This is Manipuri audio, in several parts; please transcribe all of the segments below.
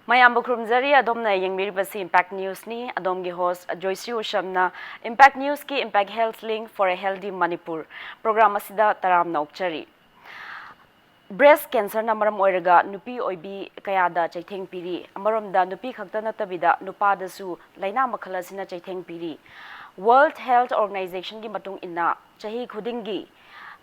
Mayam Bukrumzari Adomna Yangmiribasi Impact News ni Adomgi host Joyshree Usham na Impact News ki Impact Health Link for a Healthy Manipur program asida taramna ukchari. Breast cancer na maram oiraga nupi oibi kayada chaitheng piri amaromda nupi khakta natabida nupada su laina makhala sina chaitheng piri. World Health Organization gi matung inna chahi khudingi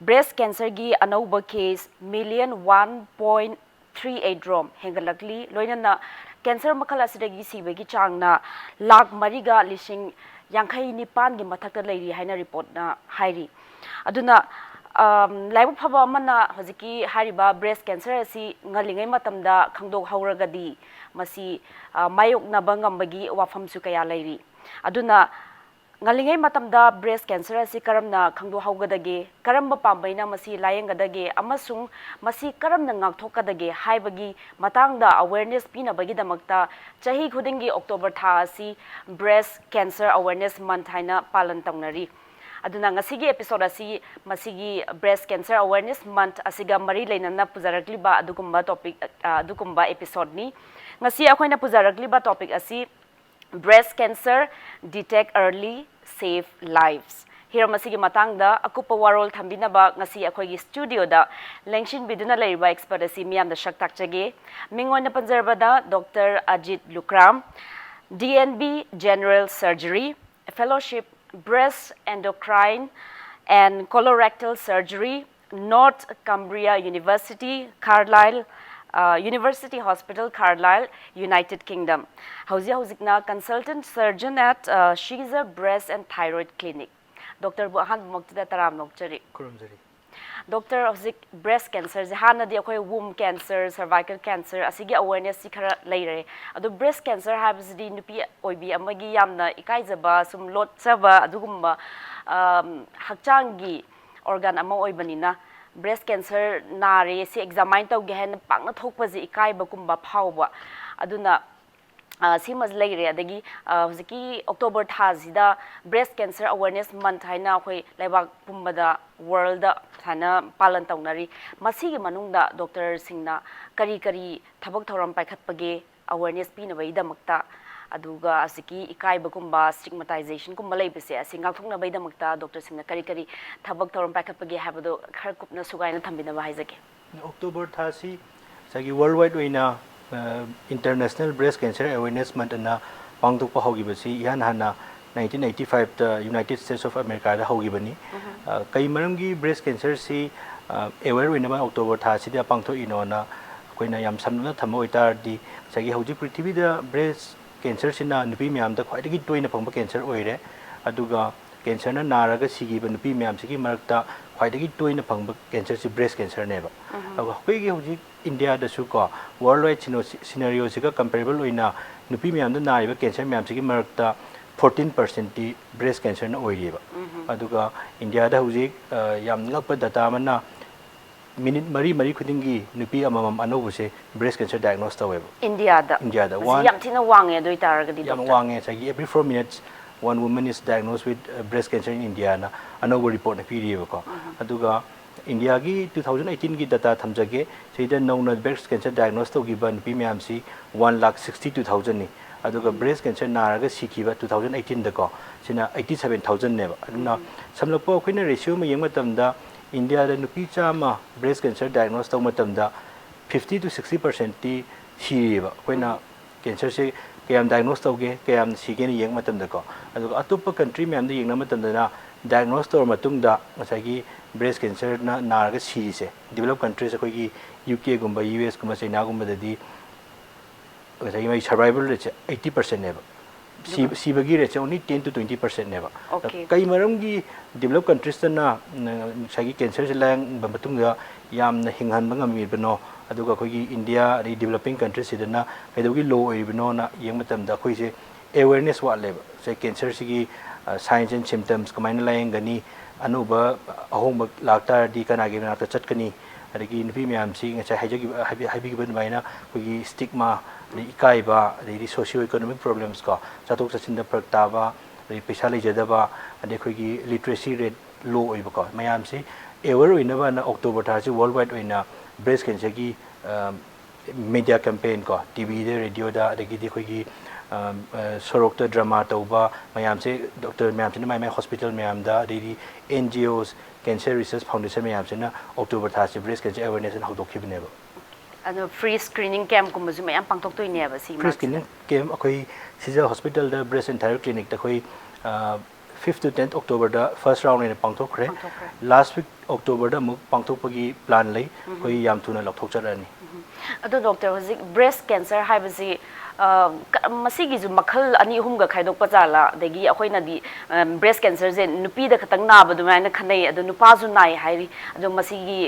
breast cancer gi anauba case million 1.38 rom hengalakli loinana cancer makhala sidagi sibagi changna lakh mariga lising yankhai nipan gi mathakta leiri haina report na hairi aduna laibu phaba mana hojiki hariba breast cancer asi ngalingai matamda khangdok hauragadi masi mayok na bangambagi wafam su kaya leiri aduna ngalingai matamda breast cancer asi karamna khangdo haugadage karamba pambaina masi layengadage amasung masi karamna ngakthokadage haibagi matangda awareness pinabagi damakta chahi khudingi October tha asi breast cancer awareness month haina palan tawnari aduna ngasigi episode asi masigi breast cancer awareness month asiga mari leinana pujarakliba adukumba topic adukumba episode ni ngasi akhoina pujarakliba topic asi breast cancer detect early save lives. Here masigi matangda akupa warol thambinaba ngasi akhoigi studio da lengshin biduna leiba expert asi miyam da shak takchage mingona panjarbada Dr. Ajit Lukram DNB General Surgery Fellowship Breast Endocrine and Colorectal Surgery North Cumbria University Carlisle University Hospital, Carlisle, United Kingdom. Hauzik consultant surgeon at Shija Breast and Thyroid Clinic. Dr. Buhan Moktida Taram Nokchari. Dr. Hauzik breast cancer, Zahana di akoy womb cancer, cervical cancer, asigi awareness si kara laire. Ado breast cancer habs di nupi oibi amagi yamna ikaizaba sum lot saba adugumba hakchangi organ ama oibanina. Breast cancer nare si examine tau gehen pangna thokpa ji ikai bakumba phawba aduna simas leire adagi hojiki October thazida breast cancer awareness month haina khoi laibak pumbada world da thana palan tawnari masigi manungda doctor singna kari kari thabak thoram paikhatpage awareness pinabai damakta aduga asiki ikai bakumba stigmatization kumba leibese asinga thokna bai damakta doctor singna kari kari thabak thoram paikhatpage habado khar kupna sugaina thambina ba haijake October thasi sagi worldwide oina international breast cancer awareness month na pangdokpa hogibasi yan hana 1985 ta United States of America da hogibani kai maramgi breast cancer si aware oina ba October thasi da pangtho inona koina yam samna thamo itardi sagi hoji prithvi da breast cancer sina nupi myam da khwaidagi toina phangba cancer oire aduga cancer na naraga sigiba nupi myam sigi marakta khwaidagi toina phangba cancer si breast cancer neba aduga hoigi hoji India da su ko worldwide scenario siga comparable oina nupi myam da nariba cancer myam sigi marakta 14% di breast cancer na oireba aduga India da hoji yam ngakpa data mana minute mari khudingi nupi amamam anobuse breast cancer diagnose taweba India da one yam thina wange doi taragadi doctor yam wange sagi every 4 minutes one woman is diagnosed with breast cancer in India na anobo report na piriba ko aduga India gi 2018 gi data thamjage seida nauna breast cancer diagnose togiba nupi myam si 1,62,000 ni aduga breast cancer naraga sikiba 2018 da ko sina 87,000 neba aduna samlapo khoina ratio ma yengma tamda India da nupi chama breast cancer diagnose taw matamda 50 to 60% ti siriba koina cancer se kayam diagnose tawge kayam sige ni yeng matamda ko aduga atupa country myam da yengna matamda na diagnose taw matungda ngasagi breast cancer na naraga siri se developed countries ko gi UK gumba US gumba China gumba dadi ngasagi mai survival rate 80% neba sibagi rate only 10 to 20% neba kai maramgi developed countries na sagi cancer se lang bamatungda yamna hinghan bangami bano aduga khogi India ri developing countries sidana kaidogi low oibino na yengmatam da khoi se awareness wa leba se cancer sigi signs and symptoms kamaina layengani anuba ahong lakta di kanagi na ta chatkani adagi nupi myam si ngacha haibigi ban baina khogi stigma ri ikaiba ri socio economic problems ka chatok chachinda praktaba ri pesa lejadaba ade khogi literacy rate low oiba ka mayam si aware oinaba na October tha si worldwide oina breast cancer gi media campaign ko TV da radio da adagi di khoi gi sorokta drama tauba mayam se doctor mayam se mai hospital mayam da adagi NGOs Cancer Research Foundation mayam se na October tha se breast cancer awareness na hodok khibne ba ano free screening camp kum ju mayam pangtok toi ne ba si free screening camp akhoi Shija hospital da breast and thyroid clinic da khoi 5th to 10th October da first round in pangtok khre last week October da muk pangtok pagi plan lai khoi yam thuna lok thok charani ado doctor hozik breast cancer haibasi masigi ju makhal ani hum ga khaidok pajala degi akhoi na di breast cancer je nupi da khatang na ba dumai na khanai ado nupa ju nai hairi ado masigi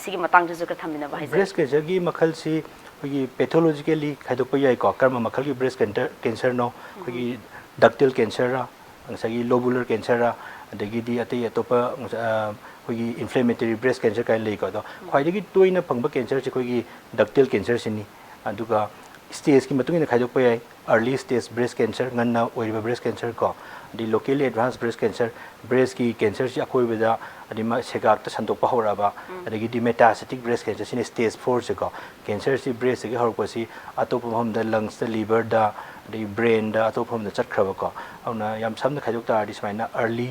sigi matang ju ka thamina ba breast cancer gi makhal si khoi pathologically khaidok pa yai ko karma makhal gi breast cancer no khoi ductal cancer ra angsa gi lobular cancer ra adagi di atei atopa khoi inflammatory breast cancer kai lei ko do khoi dagi toina phangba cancer chi khoi ductal cancer sini aduga stage ki matung ina khaidok pa yai early stage breast cancer nganna oiriba breast cancer ko di locally advanced breast cancer breast ki cancer chi akhoi beda adima segak ta sandok pa hora ba adagi di metastatic breast cancer sini stage 4 se ko cancer si breast gi hor ko si atopa hom da lungs da liver da di brain da atopa hom da chat khaba ko auna yam samna khaidok ta di smaina early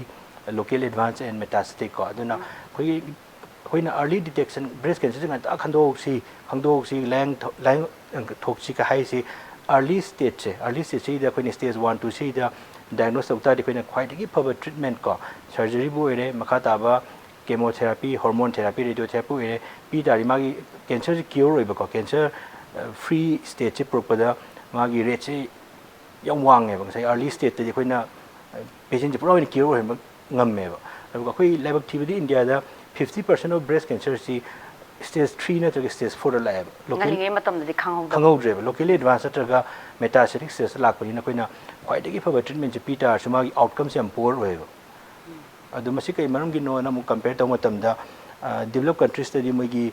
locally advanced and metastatic ko aduna khoi hoina early detection breast cancer jang ta khandok si lang thok si ka hai si early stage da khoi stage 1 2 si da diagnose ta di khoi na khwai gi phaba treatment ko surgery bu ere makha ta ba chemotherapy hormone therapy radiotherapy ere pi da ri magi cancer cure oi ba ko cancer free stage chi propada magi rate chi yam wang e ba sai early stage ta di khoi na patient ji pro in cure oi ngamme ba aduga khoi labak thibi di India da 50% of breast cancer si stage 3 na to stage 4 la ba local ngai matam da khangau dre ba locally advanced ta ga metastatic stage lak pani na khoi na khwai dagi phaba treatment ji pita suma gi outcomes yam poor oi ba adu masi kai maram gi no na mu compare ta matam da developed countries ta di moi gi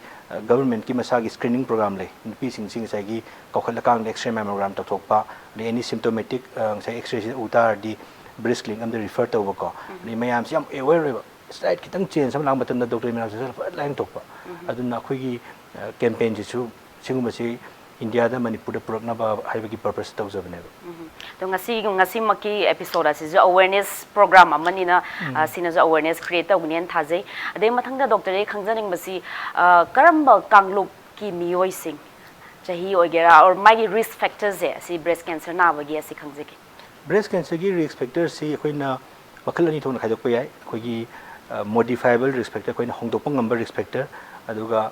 government ki masa gi screening program le npi sing sai gi kokhala kang x-ray mammogram ta thokpa any symptomatic sai x-ray utar di breast clinic am refer to ko ni mayam siam aware ba slide kitang change sam lang matam na doctor mina sa lang tokpa aduna khoi gi campaign ji chu singuma si India da Manipur da purak na ba haibagi purpose to zabne ba to ngasi maki episode asi jo awareness program amani na sina jo awareness create ta union thajai ade mathang da doctor e khangjaning basi karamba kangluk ki miyoi sing chahi ogera or magi risk factors e si breast cancer na bagi asi khangjeki breast cancer gi risk factor si khoina wakal ani thon khaidok pa yai khoi gi modifiable risk factor khoina hongdopang number risk factor aduga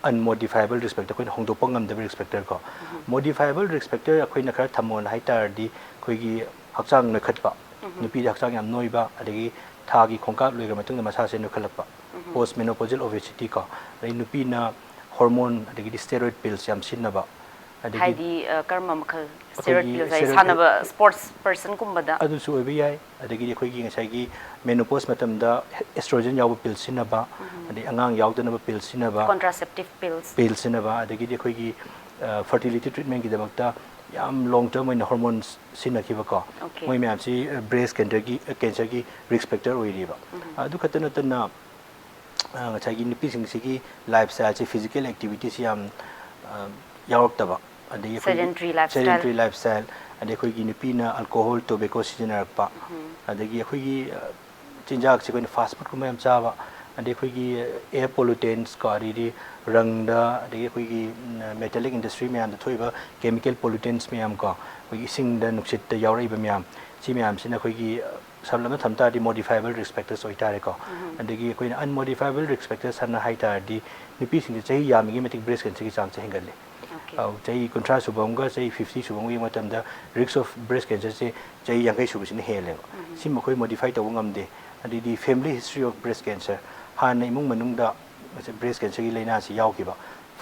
unmodifiable risk factor khoina hongdopang ngam da risk factor ko modifiable risk factor khoina khara thamon haitar di khoi gi hakchang noi khatpa nupi hakchang yam noi ba adagi tha gi khongkap loiga matung da masa se no khalakpa post menopausal obesity ko ai nupi na hormone adagi steroid pills yam sinna ba haidi karma makhal steroid pills ai sanaba sports person kumbada adu su obi yai adagi khoi gi ngasai gi menopause matam da estrogen yaw pills sinaba adi angang yawdana ba pills sinaba contraceptive pills sinaba adagi khoi gi fertility treatment gi dabakta yam long term in hormones sinakhiba ko moi me amsi breast cancer gi risk factor oi ba adu khatana tanna ngasai gi nipi sing sigi lifestyle chi physical activities yam yawtaba sedentary lifestyle ade khoi gi nipi na alcohol tobacco sijinar pa ade gi khoi gi chinjak chi khoi fast food kuma yam chawa ade khoi gi air pollutants ka ri rang da ade khoi gi metallic industry me am da thoiba chemical pollutants me am ka khoi gi sing da nuksit ta yawrai ba me am chi me am sina khoi gi sablam thamta di modifiable risk factors oi tare ko ade gi khoi unmodifiable risk factors han hai tar di nipi sing chai yam gi metic breast cancer gi chang che hingal le chai contra subamga chai 50 subam wi matam da risk of breast cancer se chai yangai subu sin hele si mokoi modify to ngam de adi di family history of breast cancer han nei mung manung da breast cancer gi leina si yaw ki ba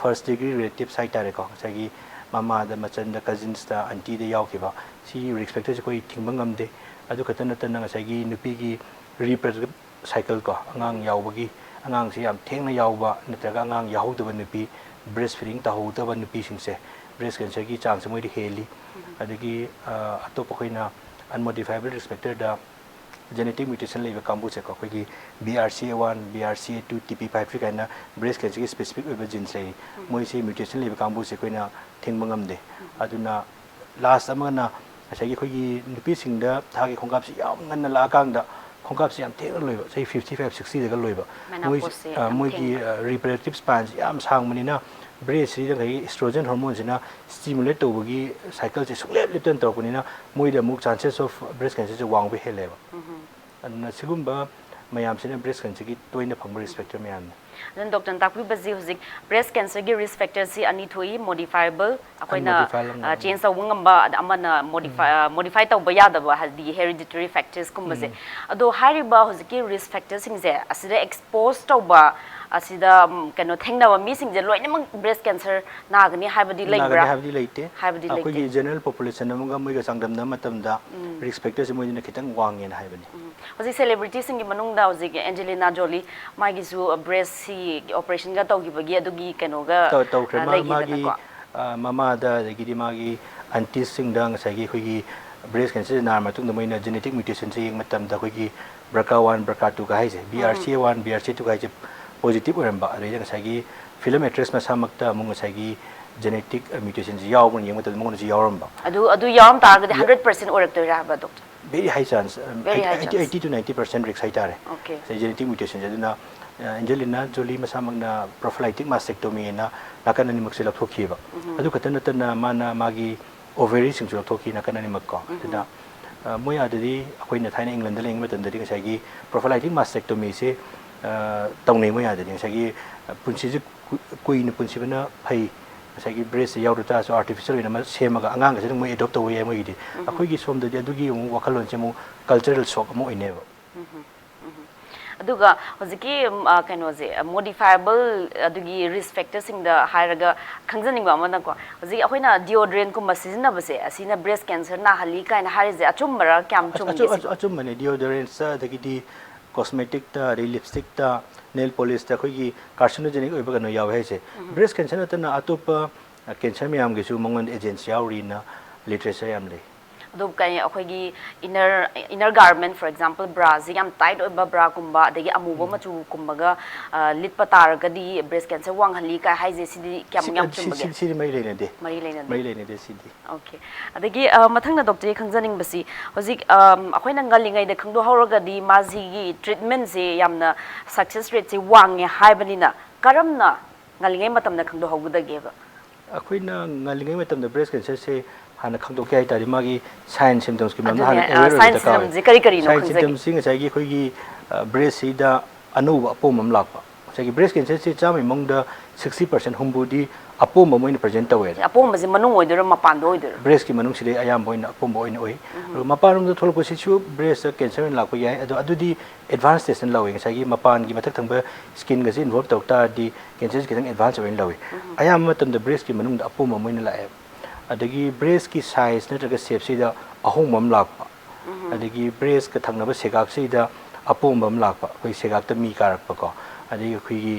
first degree relative side tare ko chai gi mama da machan da cousins da auntie da yaw ki ba si risk factor se koi thingba ngam de adu khatan tan nga chai gi nupi gi reproductive cycle ko angang yaw bagi angang si am thengna yaw ba natraga angang yaw da nupi breastfeeding ta ho ta ban nupi sing se breast cancer gi chance moi di heli adagi atop khoina unmodifiable risk factor da genetic mutation leba kambu se ko khoi BRCA1 BRCA2 TP53 kaina breast cancer ki specific oiba genes lei moi se mutation leba kambu se koina thingba ngamde aduna last amana asagi khoi nupi singda thagi khongkap si yam nganna la kang da khongkap si yam te loiba sei 55 60 daga loiba moi ki reproductive span yam sang manina breast ri da estrogen hormone sina stimulate tobagi cycle se sukle litan tawkunina moi da muk chances of breast cancer se wang be heleba aduna sigumba mayam sina breast cancer ki toina phangba risk factor mayam then doctor takwi bazi huzik breast cancer gi risk factor si ani thui modifiable akoina change sawungamba amana modify tawba yadaba hadi hereditary factors kumbaze ado hariba huziki risk factors singze asida expose tawba asida kano thengna mi singje loina breast cancer nagani habadi leibra habadi leite akoi general population amga moiga sangdamna matamda risk factors moina khitang wangena habani hoji celebrity singi manungda hoji Angelina Jolie magi su breast si operation ga tawgibagi adugi kano ga magi mama da gidi magi anti singdang sagi khoi breast cancer na matung moina genetic mutation se yeng matamda khoi BRCA1 BRCA2 ga haise BRCA1 BRCA2 ga haise positive oramba adai sagi film actress masamakta mung sagi genetic mutation ji yaw mun yeng matam mung ji yawramba adu yawam targa 100% orakto ra ba doctor very high chance 80 to 90% risk high tare okay sai genetic mutation jaduna Angelina Jolie masamagna prophylactic mastectomy na nakana ni maksila thokhiba adu katana tana mana magi ovary sing chu thokhi nakana ni makko tuna moi adadi akoina thaina England da leng matan dadi sagi prophylactic mastectomy se taunai moi adadi sagi punsi ji kuina punsi bana phai sagi breast yawru ta so artificial ina semaga angang ga moi adopt away moi di akoi gi som dadi adugi wakalon chemu cultural shock mo ineba aduga hojiki kano je modifiable adugi risk factors sing da hairaga khangjaning ba amana ko hojiki akoina deodorant ko masijina base asina breast cancer na hali kaina harije achummara kyam chumgi achum mane deodorant sa dagidi cosmetic ta lipstick ta nail polish ta khoi gi carcinogenic oiba kano yaw haise breast cancer na atopa cancer myam gi su mongon agency yauri na literature yam le adu kai akoigi inner garment for example bra ji yam tight oiba bra kumba adagi amuba machu kumbaga litpa targa di breast cancer wang hali ka haije sidi kyam yam chumbage sidi mai leine de sidi okay adagi mathangna doctor khangjaning basi hojik akoina ngalingai da khangdo hawraga di maji gi treatment je yamna success rate je wange haibanina karamna ngalingai matamna khangdo hawgudage ba akoina ngalingai matamda breast cancer se hana khangdo kai tari magi sign symptoms ki mamna hana sign symptoms ji kari kari no sign symptoms sing sai gi khoi gi breast si da anuba apom am lakpa sai gi breast cancer si chamai mongda 60% humbudi apom moin present tawe apom ji manung oidor mapan do oidor breast ki manung si de ayam boin apom boin oi mapan rum thol ko si chu breast cancer lakpa yai adudi advanced stage lawi sai gi mapan gi mathak thangba skin ga si involve tawta di cancer ki thang advanced oin lawi ayam matam da breast ki manung da apom moin la adagi breast ki size natraga shape sida ahongmam lakpa adagi breast ka thangnaba segak sida apombam lakpa koi segak ta mi karakpa ko adagi khoi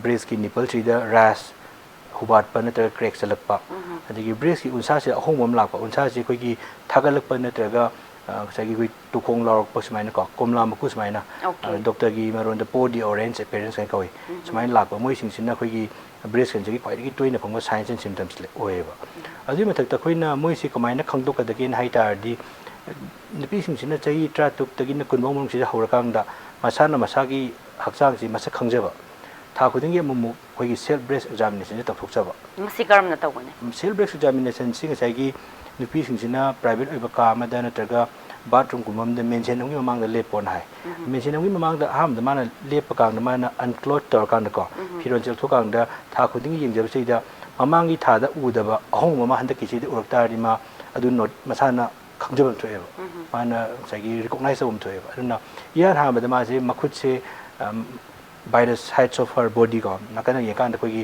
breast ki nipple sida rash hubat pa natraga crack salakpa adagi breast ki unsa se ahongmam lakpa unsa se khoi ki thagalakpa natraga sagi khoi tukong lawak pa smaina ko komla maku smaina doctor gi maron da body orange appearance kai koi smaina lakpa moi sing sinna khoi gi breast cancer ki khwai gi toina phangwa signs and symptoms le oeba adu mathak ta khoina moi si kamaina khangdok ka dagin haitar di nupi sing sina chai tra tuk tagin kunbong mong si haurakang da masana masagi hakchang si masak khangjaba tha khuding ge mumu khoi gi self breast examination ta thokchaba masi karam na tawne self breast examination sing chai gi nupi sing sina private oiba ka ma da natraga bathroom kumam da mention ngi mamang da lepon hai mention ngi mamang da ham da mana lep ka da mana unclothed tor kan da ko firon chel thokang da tha khuding gi yengjab sei da mamangi tha da udaba ahong mama handa ki chi urakta ri ma adu not masana khangjabam thoeba mana sagi recognize bum thoeba aduna yan ha ma da ma se makhut se by the sides of her body ko nakana yekan da kogi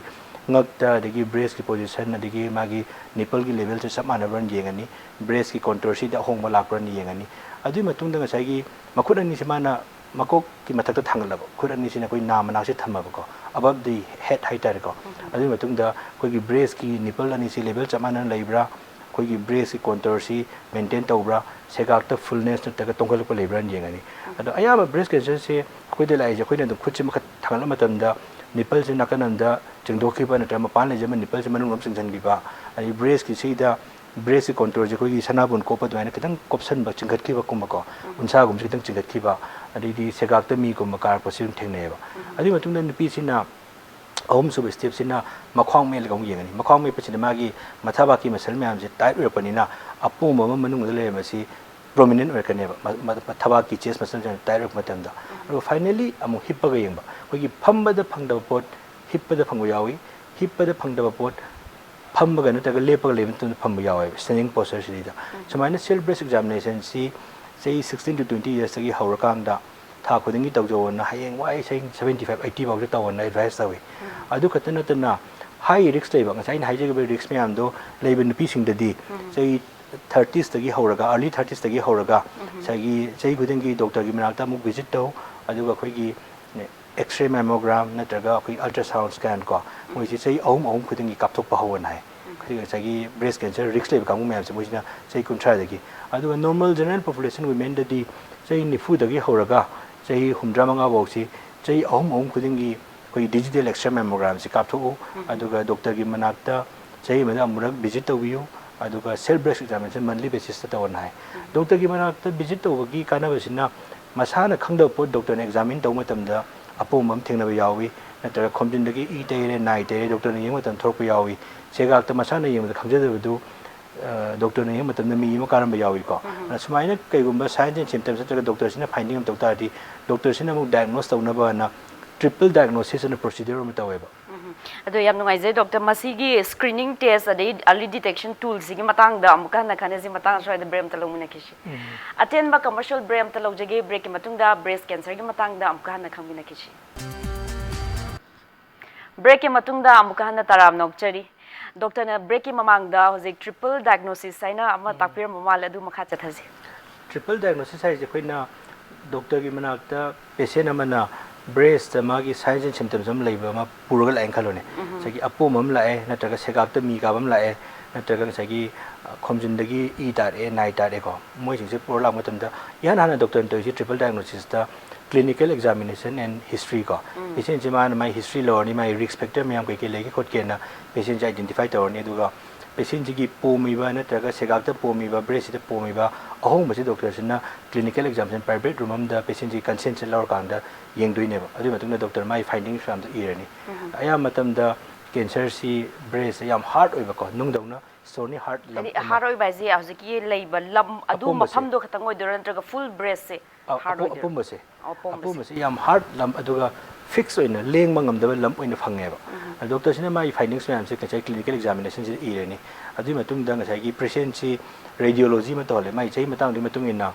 ngakta dagi breast ki position adagi magi nipple ki level se samana ran yengani breast ki contour si da ahong ma lakran yengani adu matung da sagi makhut ani se mana makok ki mathak ta thangalaba khut ani sina koi nam na se thamaba ko above the head height ko adu matung da koi ki breast ki nipple ani si level chamana leibra ꯑꯩꯈꯣꯏꯒꯤ ꯕ꯭ꯔꯦꯁꯀꯤ ꯀꯣꯟꯇꯔꯁꯤ ꯃꯦꯟꯇꯦꯟ ꯇꯧꯕ꯭ꯔꯥ ꯁꯦꯒꯥꯛꯇ ꯐꯨꯜꯅꯦꯁ ꯅꯠꯇ꯭ꯔꯒ ꯇꯣꯡꯈꯠꯂꯛꯄ ꯂꯩꯕ꯭ꯔꯥꯅ ꯌꯦꯡꯒꯅꯤ ꯑꯗꯣ ꯑꯌꯥꯝꯕ ꯕ꯭ꯔꯦꯁ ꯀꯦꯟꯁꯔꯁꯦ ꯑꯩꯈꯣꯏꯗ ꯂꯥꯛꯏꯁꯦ ꯑꯩꯈꯣꯏꯅ ꯑꯗꯨꯝ ꯈꯨꯠꯁꯦ ꯃꯈꯠ ꯊꯥꯡꯒꯠꯄ ꯃꯇꯝꯗ ꯅꯤꯄꯜꯁꯦ ꯅꯥꯀꯟ ꯑꯃꯗ ꯆꯤꯡꯊꯣꯛꯈꯤꯕ ꯅꯠꯇ꯭ꯔꯒ ꯃꯄꯥꯟ ꯂꯩꯖꯕ ꯅꯤꯄꯜꯁꯦ ꯃꯅꯨꯡ ꯆꯤꯡꯁꯤꯟꯈꯤꯕ ꯑꯗꯩ ꯕ꯭ꯔꯦꯁꯀꯤ ꯁꯤꯗ ꯕ꯭ꯔꯦꯁꯀꯤ ꯀꯣꯟꯇꯣꯔꯁꯦ ꯑꯩꯈꯣꯏꯒꯤ ꯁꯅꯥꯕꯨꯟ ꯀꯣꯞꯄ ꯑꯗꯨꯃꯥꯏꯅ ꯈꯤꯇꯪ ꯀꯣꯞꯁꯟꯕ ꯆꯤꯡꯈꯠꯈꯤꯕꯒꯨꯝꯕꯀꯣ ꯎꯟꯁꯥꯒꯨꯝꯕꯁꯦ ꯈꯤꯇꯪ ꯆꯤꯡꯈꯠꯈꯤꯕ ꯑꯗꯩꯗꯤ ꯁꯦꯒꯥꯛꯇ ꯃꯤꯒꯨꯝꯕ ꯀꯥꯔꯛꯄꯁꯤ ꯑꯗꯨꯝ ꯊꯦꯡꯅꯩꯑꯕ ꯑꯗꯨꯒꯤ ꯃꯇꯨꯡꯗ ꯅꯨꯄꯤꯁꯤꯅ ꯑꯍꯨꯝꯁꯨꯕ ꯁ꯭ꯇꯦꯞꯁꯤꯅ ꯃꯈ꯭ꯋꯥꯡ ꯃꯦꯠꯂꯒ ꯑꯃꯨꯛ ꯌꯦꯡꯒꯅꯤ ꯃꯈ꯭ꯋꯥꯡ ꯃꯦꯠꯄꯁꯤꯗ ꯃꯥꯒꯤ ꯃꯊꯕꯥꯛꯀꯤ ꯃꯁꯜ ꯃꯌꯥꯝꯁꯦ ꯇꯥꯏꯠ ꯑꯣꯏꯔꯛꯄꯅꯤꯅ ꯑꯄꯣꯝꯕ ꯑꯃ ꯃꯅꯨꯡꯗ ꯂꯩꯔꯝꯕꯁꯤ ꯄ꯭ꯔꯣꯃꯤꯅꯦꯟ ꯑꯣꯏꯔꯛꯀꯅꯦꯕ ꯊꯕꯥꯛꯀꯤ ꯆꯦꯁ ꯃꯁꯜꯁꯦ ꯇꯥꯏꯠ ꯑꯣꯏꯔꯛꯄ ꯃꯇꯝꯗ ꯑꯗꯨꯒ ꯐꯥꯏꯅꯦꯜꯂꯤ ꯑꯃꯨꯛ ꯍꯤꯞꯄꯒ ꯌꯦꯡꯕ ꯑꯩꯈꯣꯏꯒꯤ ꯐꯝꯕꯗ ꯐꯪꯗꯕ ꯄꯣꯠ ꯍꯤꯞꯄꯗ ꯐꯪꯕ ꯌꯥꯎꯏ ꯍꯤꯞꯄꯗ ꯐꯪꯗꯕ ꯄꯣꯠ ꯐꯝꯕꯒ ꯅꯠꯇ꯭ꯔꯒ ꯂꯦꯞꯄꯒ ꯂꯩꯕ ꯃꯇꯝꯗ ꯐꯪꯕ ꯌꯥꯎꯋꯦꯕ ꯁ꯭ꯇꯦꯟꯗꯤꯡ ꯄꯣꯁꯆꯔꯁꯤꯗ ꯁꯨꯃꯥꯏꯅ ꯁꯦꯜꯐ ꯕ꯭ꯔꯦꯁ ꯑꯦꯛꯖꯥꯃꯤꯅꯦꯁꯟꯁꯤ ꯆꯍꯤ 16 to 20 ꯌꯔꯁꯇꯒꯤ ꯍꯧꯔꯀꯥꯟꯗ ꯊꯥ ꯈꯨꯗꯤꯡꯒꯤ ꯇꯧꯖꯧꯑꯅ ꯍꯌꯦꯡ ꯋꯥꯏ ꯆꯍꯤ 75 80 ꯐꯥꯎꯗ ꯇꯧꯑꯅ ꯑꯦꯗꯚꯥꯏꯁ ꯇꯧꯏ ꯑꯗꯨ ꯈꯛꯇ ꯅꯠꯇꯅ ꯍꯥꯏ ꯔꯤꯛꯁ ꯂꯩꯕ ꯉꯁꯥꯏ ꯑꯩꯅ ꯍꯥꯏꯖꯈꯤꯕ ꯔꯤꯛꯁ ꯃꯌꯥꯝꯗꯣ ꯂꯩꯕ ꯅꯨꯄꯤꯁꯤꯡꯗꯗꯤ ꯆꯍꯤ 30sꯇꯒꯤ ꯍꯧꯔꯒ ꯑꯔꯂꯤ 30sꯇꯒꯤ ꯍꯧꯔꯒ ꯉꯁꯥꯏꯒꯤ ꯆꯍꯤ ꯈꯨꯗꯤꯡꯒꯤ ꯗꯣꯛꯇꯔꯒꯤ ꯃꯅꯥꯛꯇ ꯑꯃꯨꯛ ꯚꯤꯖꯤꯠ ꯇꯧ ꯑꯗꯨꯒ ꯑꯩꯈꯣꯏꯒꯤ ꯑꯦꯛꯁ ꯔꯦ ꯃꯦꯃꯣꯒ꯭ꯔꯥꯝ ꯅꯠꯇ꯭ꯔꯒ ꯑꯩꯈꯣꯏ ꯑꯜꯇ꯭ꯔꯥꯁꯥꯎꯟ ꯁ꯭ꯀꯦꯟ ꯀꯣ ꯃꯣꯏꯁꯤ ꯆꯍꯤ ꯑꯍꯨꯝ ꯈꯨꯗꯤꯡꯒꯤ ꯀꯥꯞꯊꯣꯛꯄ ꯍꯧꯋꯅ ꯍꯥꯏ ꯉꯁꯥꯏꯒꯤ ꯕ꯭ꯔꯦꯁ ꯀꯦꯟꯁꯔ ꯔꯤꯛꯁ ꯂꯩꯕ ꯀꯥꯡꯕꯨ ꯃꯌꯥꯝꯁꯦ ꯃꯣꯏꯁꯤꯅ ꯆꯍꯤ 30ꯗꯒꯤ ꯑꯗꯨꯒ ꯅꯣꯔꯃꯦꯜ ꯖꯦꯅꯔꯦꯜ ꯄꯣꯄꯨꯂꯦꯁꯟ ꯋꯤꯃꯦꯟꯗꯗꯤ ꯆꯍꯤ 90ꯗꯒꯤ ꯍꯧꯔꯒ ꯆꯍꯤ 65 ꯐꯥꯎꯁꯤ ꯆꯍꯤ ꯑꯍꯨꯝ ꯈꯨꯗꯤꯡꯒꯤ ꯑꯩꯈꯣꯏ ꯗꯤꯖꯤꯇꯦꯜ ꯑꯦꯛꯁ ꯔꯦ ꯃꯦꯃꯣꯒ꯭ꯔꯥꯝꯁꯤ ꯀꯥꯞꯊꯣꯛꯎ ꯑꯗꯨꯒ ꯗꯣꯛꯇꯔꯒꯤ ꯃꯅꯥꯛꯇ ꯆꯍꯤ ꯑꯃꯗ ꯑꯃꯨꯔꯛ ꯚꯤꯖꯤꯠ ꯇꯧꯕꯤꯌꯨ ꯑꯗꯨꯒ ꯁꯦꯜꯐ ꯕ꯭ꯔꯦꯁ ꯑꯦꯛꯖꯥꯃꯤꯅꯦꯁꯟ ꯃꯟꯊꯂꯤ ꯕꯦꯁꯤꯁꯇ ꯇꯧꯑꯅ ꯍꯥꯏ ꯗꯣꯛꯇꯔꯒꯤ ꯃꯅꯥꯛꯇ ꯚꯤꯖꯤꯠ ꯇꯧꯕꯒꯤ ꯀꯥꯟꯅꯕꯁꯤꯅ ꯃꯁꯥꯅ ꯈꯪꯗꯕ ꯄꯣꯠ ꯗꯣꯛꯇꯔꯅ ꯑꯦꯛꯖꯥꯃꯤꯟ ꯇꯧꯕ ꯃꯇꯝꯗ ꯑꯄꯣꯝꯕ ꯑꯃ ꯊꯦꯡꯅꯕ ꯌꯥꯎꯏ ꯅꯠꯇ꯭ꯔꯒ ꯈꯣꯝꯖꯤꯟꯗꯒꯤ ꯏ ꯇꯩꯔꯦ ꯅꯥꯏ ꯇꯩꯔꯦ ꯗꯣꯛꯇꯔꯅ ꯌꯦꯡꯕ ꯃꯇꯝꯗ ꯊꯣꯔꯛꯄ ꯌꯥꯎꯏ ꯁꯦꯒꯥꯛꯇ ꯃꯁꯥꯅ ꯌꯦꯡꯕꯗ ꯈꯪꯖꯗꯕꯗꯨ ꯗꯣꯛꯇꯔꯅ ꯌꯦꯡꯕ ꯃꯇꯝꯗ ꯃꯤ ꯑꯃ ꯀꯥꯔꯝꯕ ꯌꯥꯎꯏꯀꯣ ꯁꯨꯃꯥꯏꯅ ꯀꯩꯒꯨꯝꯕ ꯁꯥꯏꯟꯁ ꯑꯦꯟ ꯁꯤꯝꯇꯝꯁ ꯅꯠꯇ꯭ꯔꯒ ꯗꯣꯛꯇꯔꯁꯤꯅ ꯐꯥꯏꯟꯗꯤꯡ ꯑꯃ ꯇꯧ ꯇꯥꯔꯗꯤ ꯗꯣꯛꯇꯔꯁꯤꯅ ꯑꯃꯨꯛ ꯗꯥꯏꯒꯅꯣꯁ ꯇꯧꯅꯕꯅ ꯇ꯭ꯔꯤꯄꯜ ꯗꯥꯏꯒꯅꯣꯁꯤꯁ ꯑꯅ ꯄ꯭ꯔꯣꯁꯤꯗ꯭ꯌꯨꯔ ꯑꯃ ꯇꯧꯋꯦꯕ ꯑꯗꯣ ꯌꯥꯝ ꯅꯨꯡꯉꯥꯏꯖꯩ ꯗꯣꯛꯇꯔ ꯃꯁꯤꯒꯤ ꯁ꯭ꯀ꯭ꯔꯤꯅꯤꯡ ꯇꯦꯁ ꯑꯗꯩ ꯑꯔꯂꯤ ꯗꯤꯇꯦꯛꯁꯟ ꯇꯨꯜꯁꯤꯒꯤ ꯃꯇꯥꯡꯗ ꯑꯃꯨꯛꯀ ꯍꯟꯅ ꯈꯟꯅꯁꯤ ꯃꯇꯥꯡ ꯑꯁ꯭ꯋꯥꯏꯗ ꯕ꯭ꯔꯦꯛ ꯑꯃꯇ ꯂꯧꯃꯤꯟꯅꯈꯤꯁꯤ ꯑꯇꯦꯟꯕ ꯀꯃꯔꯁꯤꯌꯦꯜ ꯕ꯭ꯔꯦꯛ ꯑꯃꯇ ꯂꯧꯖꯒꯦ ꯕ꯭ꯔꯦꯛꯀꯤ ꯃꯇꯨꯡꯗ ꯕ꯭ꯔꯦꯁ ꯀꯦꯟꯁꯔꯒꯤ ꯃꯇꯥꯡꯗ ꯑꯃꯨꯛꯀ ꯍꯟꯅ ꯈꯪꯃꯤꯟꯅꯈꯤꯁꯤ ब्रेक मतुंगदा अमुका हन्ना तराम नोकचरी डॉक्टर ब्रेक ममांगदा हजिक ट्रिपल डायग्नोसिस हाइना अमा ताकपिर ममाल अदु मखा चथाजी ट्रिपल डायग्नोसिस हाइजे कोइना डॉक्टर की मनाक्ता पेशेंट अमना ब्रेस्ट मागी साइंस एंड सिम्टम्स अम लेबा मा पुरगा लाइन खलोने सगी अपोम अम लाए नत्रगा सेगाक्ता मी काबम लाए नत्रगा सगी खोमजिनदगी ई तारे नाइ तारे को मोइ सिंसे पुर लाग मतमदा यान हाना डॉक्टर तो ट्रिपल डायग्नोसिस ता clinical examination and history ko patient ji man my history lo ni my risk factor myam kai ke legi khot ke na patient ji identify tor ni duga patient ji gi pomi ba na traga segak ta pomi ba breast ta pomi ba ahong ba si doctor sina clinical examination private room am da patient ji consent se lor kang da yeng dui ne ba adu matung da doctor my findings from the ear ni aya matam da cancer si breast yam hard oi ba ko nung dong na sore heart lam hard oi ba ji aziki leiba lam adu mafam do khatang oi dor ntraga full breast se apum ba se yam hard lam aduga fix oina leng mangam da lam oina phange ba doctor sina mai findings myam se kachai clinical examination ji ire ni adu matung da ngasai gi patient si radiology ma tole mai chai matang di matung ina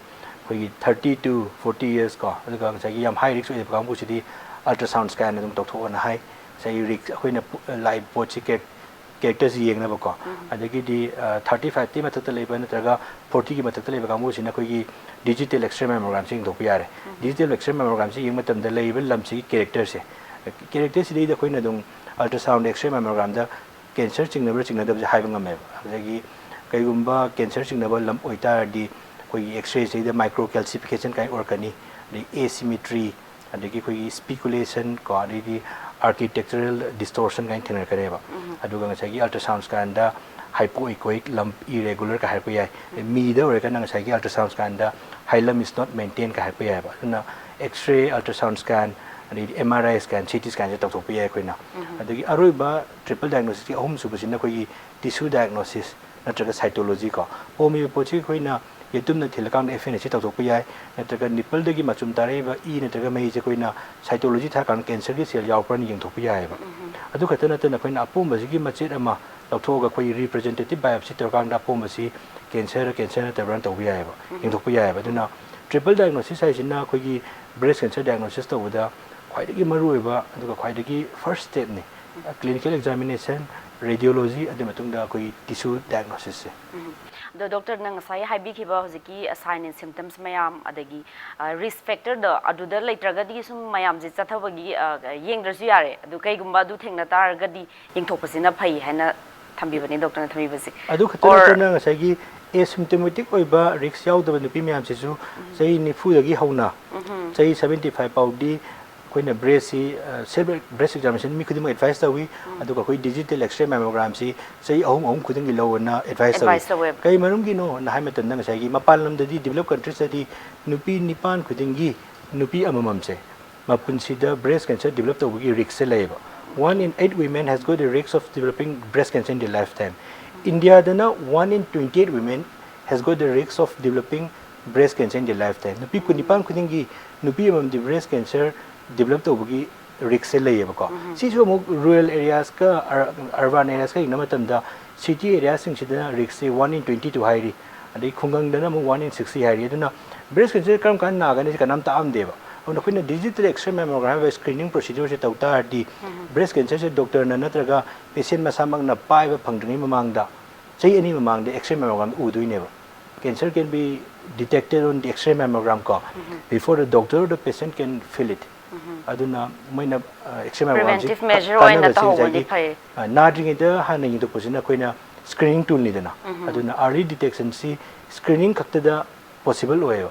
khoi 30 to 40 years ko aduga ngasai gi yam high risk oina kang bu si di ultrasound scan adum tok thok na hai sai risk khoina live pot si characters yeng na ba ko adagi di 35 ti mathak leba natraga 40 ki mathak leba kang bu sina khoi gi digital x-ray mammogram sing do piare digital x-ray mammogram si yeng matam da leiba lam si character se character si da khoina dum ultrasound x-ray mammogram da cancer chingnabra chingnadab ja haiba ngame adagi kaigumba cancer chingnaba lam oita di khoi x-ray si da microcalcification kai orkani the asymmetry adagi khoi speculation ko adagi architectural distortion kind thina kareba aduga ngasagi ultrasound scan da hypoechoic lump irregular ka harpa yai mi da ore kana ngasagi ultrasound scan da hilum is not maintained ka harpa yai ba na x-ray ultrasound scan ani MRI scan CT scan ja tok pi yai koina adagi aroiba triple diagnosis ki ahum subasina koi tissue diagnosis natraga cytology ko pomi pochi koina yetumna thilakang FNC tok pi yai natraga nipple dagi machum tare ba e natraga mai je koina cytology tha kan cancer gi cell yaw pran yeng thok pi yai ba adu khatana tana koina apum ba gi machet ama lawthoga koi representative biopsy torkang da apum si cancer na tabran to bi yai ba yeng thok pi yai ba duna triple diagnosis hai sina koi gi breast cancer diagnosis to da khwaidagi maru ba aduga khwaidagi first step ni clinical examination radiology adu matungda koi tissue diagnosis se the doctor nang sai haibi khiba hojiki sign and symptoms mayam adagi risk factor da aduda leitraga di sum mayam je chathabagi yengdrasu yare adu kai gumba du thengna tar gadi yengthopasina phai haina ꯊꯝꯕꯤꯕꯅꯤ ꯗꯣꯛꯇꯔꯅ ꯊꯝꯕꯤꯕꯁꯤ adu khatana ngasagi asymptomatic oiba risk yaudaba nupi myam sisu chai 40 dagi hauna chai 75 paudi koina breast si self breast examination mi khudima advice tawi adu ka koi digital x-ray mammogram si chai ahum khuding gi lawna advice tawi kai marum gi no na haimatan na ngasagi mapal lam dadi develop countries dadi nupi nipan khuding gi nupi amamam che mapunsida breast cancer develop tawgi risk laiba 1 in 8 women has got a risk of developing breast cancer in their lifetime. India, 1 in 28 women has got the risk of developing breast cancer in their lifetime. Nupi kunipan kuningi nupi amam the breast cancer developed over risk layabako. Si so rural areas ka urban areas ka inamatamda city areas sing sida risk 1 in 22 hairi. Adi khungang dana 1 in 60 hairi. Aduna breast cancer kam kan nagani kanam taam deva. When digital X-ray mammogram screening procedure se tauta di breast cancer se doctor na natraga patient masamang na paiba phangdni mamangda chai ani mamangda X-ray mammogram uduineba cancer can be detected on the X-ray mammogram ko before the doctor or the patient can feel it aduna moina X-ray mammogram preventive measure oina tawodi phai nadring ida haning to posina koina screening tool ni dana aduna early detection si screening khakta possible oyo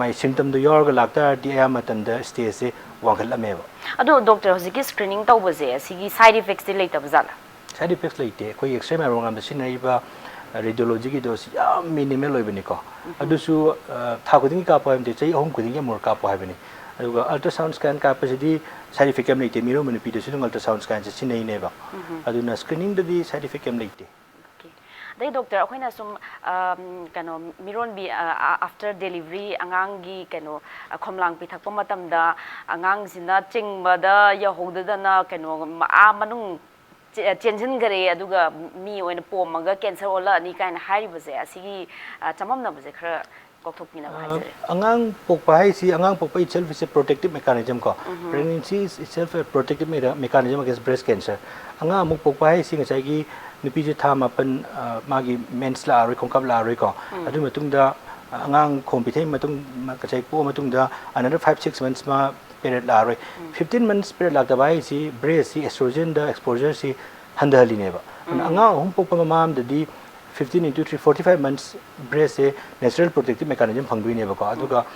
my symptom do yorga lakta dia matanda stage se wangkhalameba ado doctor hojiki screening tawbase asigi side effects ti leita bazala side effects leite koi x-ray mammogram sinaiba radiology ki dose ya minimal oibani ko adusu thakuding ka pa amde chai ahum kuding mor ka pa habani aduga ultrasound scan ka pa sidi side effect am leite miro mani pidu sidung ultrasound scan se sinai neba aduna screening di side effect am leite dai doctor akhina sum kano miron bi after delivery angangi kano khomlang pi thakpa matamda angang sina chingbada ya hodadana kano a manung chenjin gare aduga mi oina pomaga cancer ola ni kaina hairibase asigi chamamna base khara kokthokpina bhaise angang pokpa hai si angang pokpa itself is a protective mechanism ko pregnancy is itself a protective mechanism against breast cancer anga amuk pokpa hai si ngai gi nupi je tha mapan magi mens la roi khongkap la roi ko adu matungda angang khompi matung kachai po matungda another 5-6 months ma period la roi 15 months period la bai si breast si estrogen da exposure si handali neba anga hum pokpa mamam da di 15 into 3 45 months breast se natural protective mechanism phangdui neba ko aduga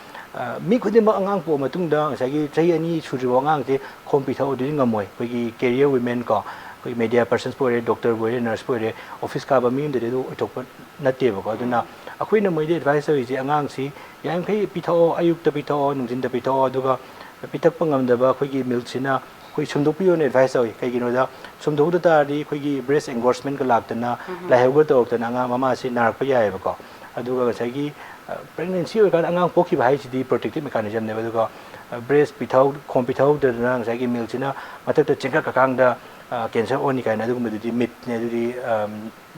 mi khudima angang po matungda ngasagi chai ani churiwa angang te khompi thau du ngamoi kogi career women ko media persons pore doctor pore nurse pore office ka ba mi de do thok natte ba ko aduna akhoi na moi de advice wi ji angang si yang khai pitho ayuk ta pitho nungjin da pitho aduga pitak pangam da ba khoi gi milk sina khoi sumdok piyo ne advice wi kai gi no da sumdok da ta ri khoi gi breast engorgement ka laktana la hewga to ta nga mama si nar pa yai ba ko aduga ga gi pregnancy wi ka angang pokhi ba hai si di protective mechanism ne ba aduga breast pitho khom pitho da na gi milk sina matak ta chengka ka kang da cancer only kind of myth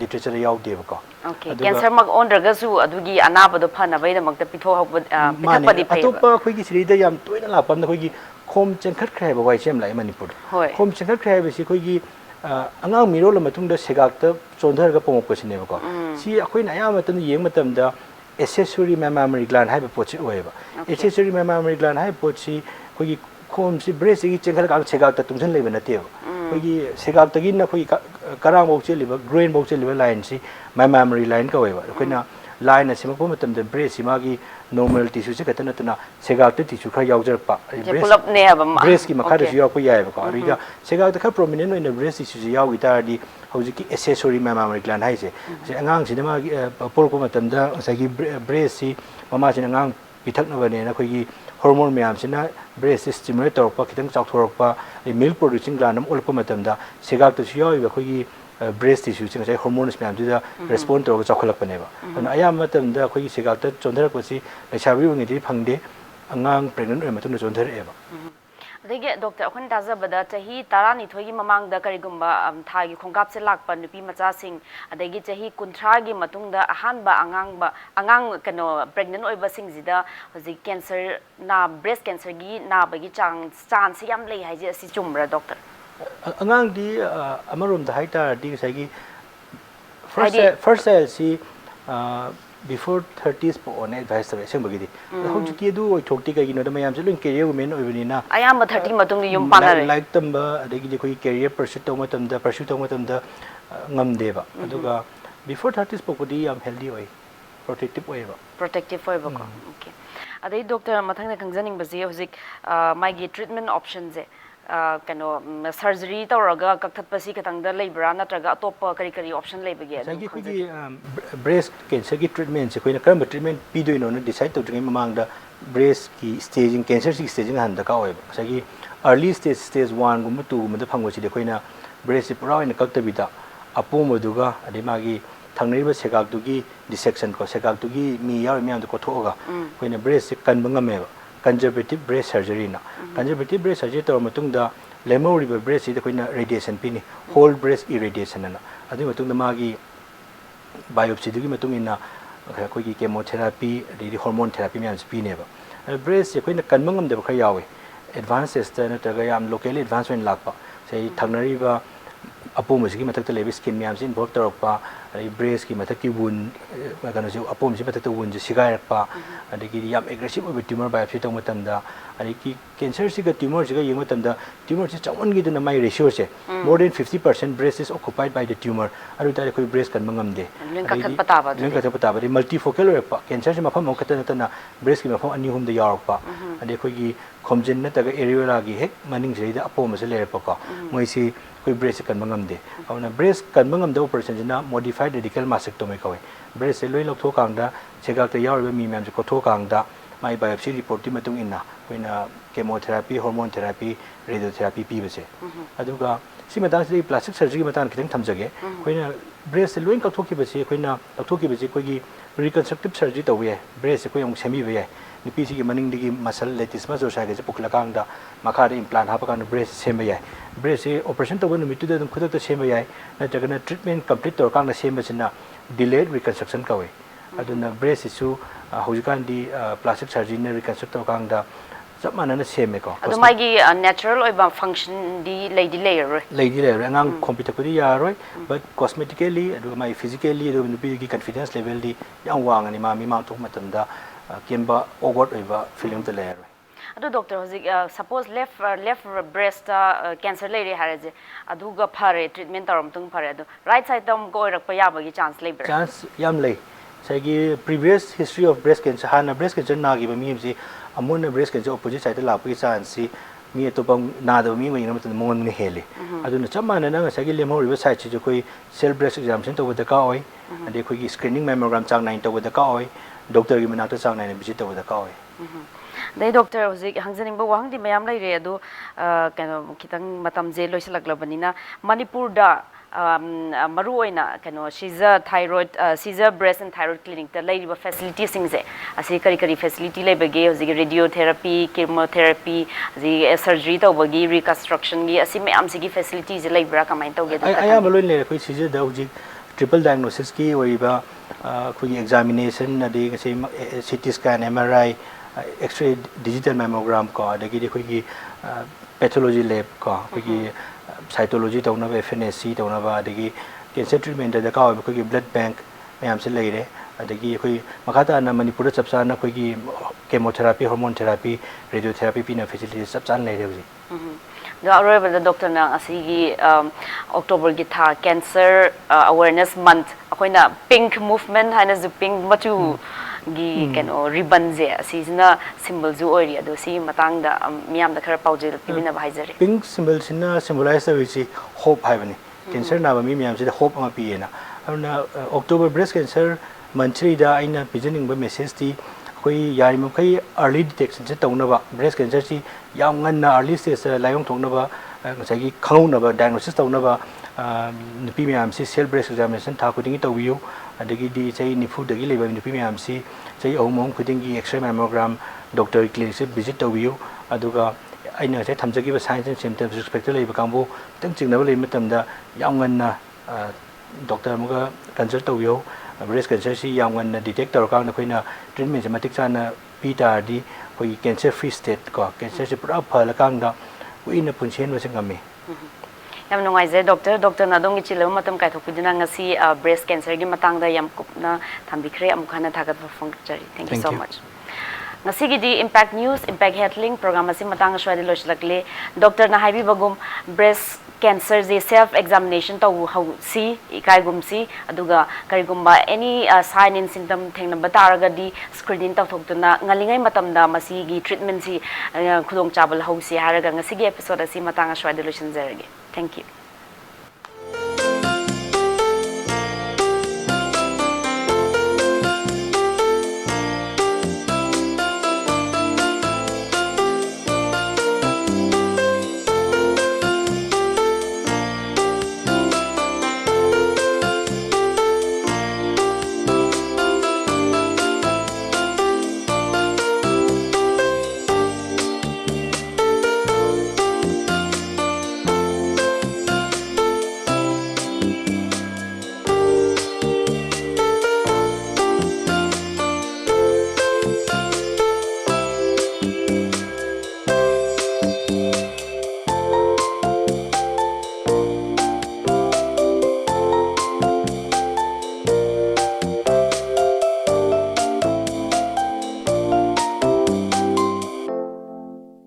literature yaudeba ko okay cancer mak on raga su adugi anaba do phana bai da makta pitho hok pithakpadi phai atopa khoi gi srida yam toina la pam khoi gi khom chengkhat khrai ba wai sem lai manipur khom chengkhat khrai ba si khoi gi angang miro la matung da segak ta chondhar ga pomok ko sine ba ko si akhoi na ya matam yeng matam da accessory mammary gland hai ba pochi oeba accessory mammary gland hai pochi khoi gi khom si breast gi chengkhat ka segak ta tungsan lei ba na te khoi segak tagi na khoi karang bok cheliba grain bok cheliba line si mammary line ka weba khoina line asima po matam de breast sima gi normal tissue se katana tana segak te tissue kha yaw jarpa breast ki makha de yaw ko yai ba ka riga segak ta kha prominent in breast tissue se yaw gita di hauji ki accessory mammary gland hai se angang si ma por ko matam da sagi breast si mama sin angang pithak na bane na khoi gi hormone myam sina breast stimulate torpa kitang chak thorpa milk producing gland am olpa matamda segak to siyo iba khoi breast tissue sing sai hormones myam da respond to chakhulak paneba ana ayam matamda khoi segak ta chondhar ko si lesabi ungi di phangde angang pregnant oi matam chondhar eba adege doctor akhon dazabada chahi tarani thogi mamang da karigumba thagi khongkap se lakpa nupi macha sing adegi chahi kunthra gi matungda ahanba angang kano pregnant oiba sing jida hoji cancer na breast cancer gi na bagi chance yam lei haije si chumra doctor angang di amarom da haita di sai gi first cell si before 30s po on advice tabe sem bagidi how ji ki du oi thokti kai no da mayam se lin career women oi bani na ayam 30 matung ni yum panare like tamba adegi koi career pursue to matam da ngam deba aduga before 30s po di am healthy oi protective oi ba protective oi ba ko okay adai doctor mathang na khangjaning baji hojik my treatment options e kano surgery tawraga kakthatpasi katangda leibra natraga atopa kari kari option leibage adu khigi breast cancer ki treatment se koina karam treatment pi doino na decide to tringai mamang da breast ki staging cancer ki staging han da ka oi sagi early stage 1 gum 2 gum da phangwa si de koina breast pura ina kaktabi da apom duga adi magi thangnaiba segak du gi dissection ko segak du gi mi yaw mi am ko thoga koina breast kan bangame conservative breast surgery na conservative breast surgery to matung da lemori breast ida koina radiation pini whole breast irradiation na adu matung da magi biopsy du gi matung ina koi gi chemotherapy adi hormone therapy mi am pini ba breast se koina kan bangam de ba kha yawe advances ta na ta ga yam locally advancement lakpa sei thangnari ba apom gi matak ta lebi skin mi am sin involve torpa breast ki matak ki wound kana jo apom ji matak ta wound ji sigai rakpa adigi yam aggressive over tumor biopsy to matam da adigi cancer si ga tumor ji ga yeng matam da tumor ji chawan gi na mai ratio se more than 50% breast is occupied by the tumor adu ta koi breast kan mangam de link ka thapa ba multifocal rakpa cancer ji mafam okata na breast ki mafam ani hum da yarakpa adi koi gi khomjin na ta ga areola gi hek maning ji da apom se le pa ko moi si koi breast kan mangam de auna breast kan mangam da operation jina modified radical mastectomy kawai breast loi lok tho kang da chegak ta yaw mi myam ko tho kang da mai biopsy report ti matung inna koina chemotherapy hormone therapy radiotherapy pi bese aduga si matang si plastic surgery matang kiteng thamjage koina breast loi ka thoki bese koina thoki bese koi gi reconstructive surgery to we breast ko yong semi we nipi si gi maning digi muscle lattice muscle sa ge pukla kang da makha implant ha pa kan breast semi yai breast operation to numi tu da khudak ta semi yai na jagana treatment complete tor kang na semi sina delayed reconstruction ka we aduna breast issue hojikan di plastic surgery na reconstruct tor kang da sab manana semi ko adu mai gi natural oiba function di layer angang computer ko di ya roi but cosmetically adu mai physically adu nipi gi confidence level di yang wang ani ma mi ma thok matam da kemba awkward oiba feeling to layer adu doctor hozik suppose left breast cancer lady haraje adu ga phare treatment taram tung phare adu right side tam go irak pa yabagi chance lay chance yam lay sagi previous history of breast cancer hana breast cancer na gi ba mi si amon breast cancer opposite side la pa chance si mi to pang na da mi ngi na mata mon ni hele adu na chamana na sagi lemo river side chi koi cell breast examination to with the ka oi ade koi gi screening mammogram chang 9 to with the ka oi doctor gi manata chang 9 visit to with the ka oi dai doctor hozik hangjaning ba wang di mayam lai re adu kano kitang matam je loisalak labanina manipur da maru oina kano Shija thyroid Shija breast and thyroid clinic ta lai riba facility sing je asi kari kari facility lai bage hozik radiotherapy chemotherapy ji surgery to bagi reconstruction gi asi mayam sigi facility je lai bra kamai to ge I am alone le koi Shija da hozik triple diagnosis ki oiba koi examination adi se CT scan MRI X-ray digital mammogram ko adagi de koi pathology lab ko koi cytology to na FNSC to na ba adagi cancer treatment da ka koi blood bank mayam se leire adagi koi makata na manipur chapsa na koi chemotherapy hormone therapy radiotherapy pina facilities chapsa leire uji the arrival doctor na asigi October gi tha cancer awareness month akoina pink movement hana zu pink machu gi kano ribbon je asina symbol zu ori ado si matang da miam da khara pauje pibina bhaijare pink symbol sina symbolize the which hope haibani cancer na ba mi miam se hope ma pi na na October breast cancer monthly da aina pijening ba message ti koi yari mo kai early detection se tawna ba breast cancer si yam ngan na early stage layong thongna ba ngasai gi khangna ba diagnosis tawna ba nupi miam si cell breast examination tha kudingi tawiyo adagi di chai nifu dagi leba nupi miam si chai omong kudingi x-ray mammogram doctor clinic se visit tawiyo aduga aina se thamjagi ba signs and symptoms respect leba kambu tang chingna ba le matam da yam ngan na doctor muga consult tawiyo breast cancer si yam ngan na detect tor kang na koina treatment se matik chana pi ta di koi cancer free state ko cancer se pura phala kang da uina punchen wa singami yam nungaizai doctor na dong gi chilo matam kai thokpidina ngasi breast cancer gi matang da yam kupna thambikre amukhana thagat phang chari. Thank you so much. Ngasi gi di impact news impact health program asi matang shwadi lochlakle doctor na haibi bagum breast cancer je self examination to how si ikai gum si aduga karigumba any sign and symptom thengna bataraga di screening to thoktuna ngalingai matamda masi gi treatment si khudong chabal hausi haraga ngasi gi episode asi matang shwadi lochin jarage. Thank you.